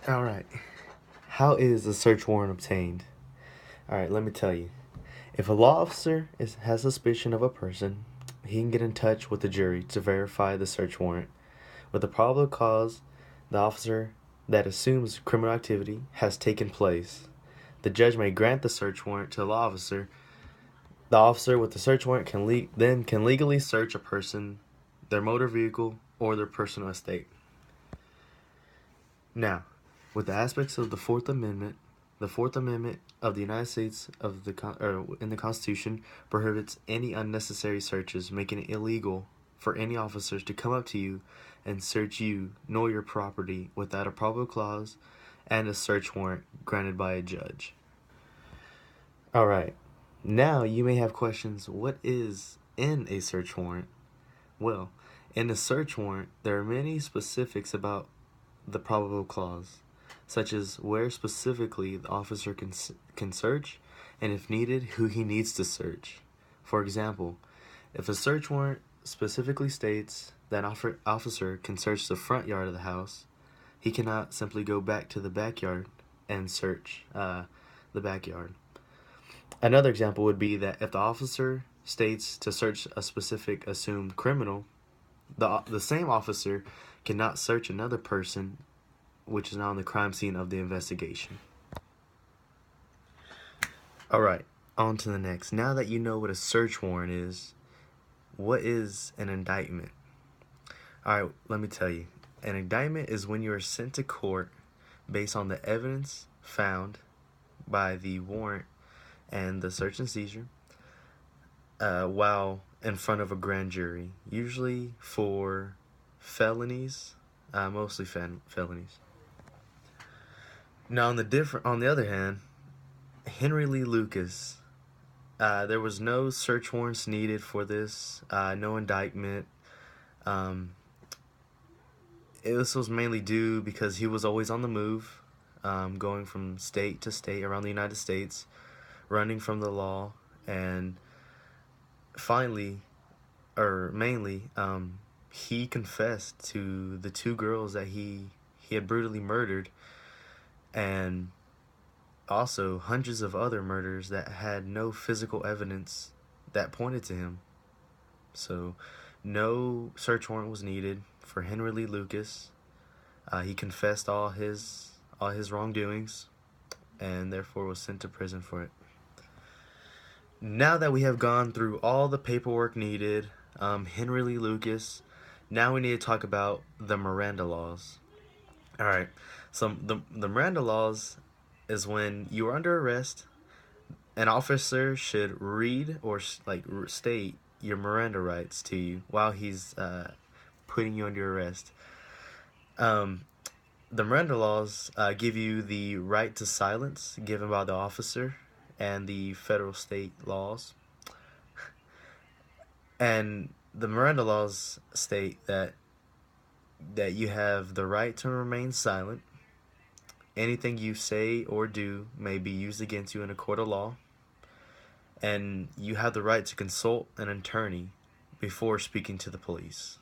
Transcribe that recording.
All right. How is a search warrant obtained? All right, let me tell you. If a law officer has suspicion of a person, he can get in touch with the jury to verify the search warrant. With the probable cause, the officer that assumes criminal activity has taken place. The judge may grant the search warrant to the law officer. The officer with the search warrant can legally search a person, their motor vehicle, or their personal estate. Now, with the aspects of the Fourth Amendment of the United States in the Constitution prohibits any unnecessary searches, making it illegal for any officers to come up to you and search you nor your property without a probable cause and a search warrant granted by a judge. All right. Now you may have questions. What is in a search warrant? Well, in a search warrant, there are many specifics about the probable clause, such as where specifically the officer can search, and if needed, who he needs to search. For example, if a search warrant specifically states that an officer can search the front yard of the house, he cannot simply go back to the backyard and search the backyard. Another example would be that if the officer states to search a specific assumed criminal, the same officer cannot search another person which is now on the crime scene of the investigation. Alright, on to the next. Now that you know what a search warrant is, what is an indictment? Alright, let me tell you. An indictment is when you are sent to court based on the evidence found by the warrant and the search and seizure while in front of a grand jury, usually for felonies, mostly felonies. Now, on the other hand, Henry Lee Lucas, there was no search warrants needed for this, no indictment. This was mainly due because he was always on the move, going from state to state around the United States, running from the law, and mainly, he confessed to the two girls that he had brutally murdered, and also hundreds of other murders that had no physical evidence that pointed to him. So, no search warrant was needed for Henry Lee Lucas. He confessed all his wrongdoings, and therefore was sent to prison for it. Now that we have gone through all the paperwork needed, Henry Lee Lucas, now we need to talk about the Miranda laws. All right, so the Miranda laws is when you are under arrest, an officer should read or state your Miranda rights to you while he's putting you under arrest. The Miranda laws give you the right to silence given by the officer and the federal state laws. And the Miranda laws state that you have the right to remain silent. Anything you say or do may be used against you in a court of law. And you have the right to consult an attorney before speaking to the police.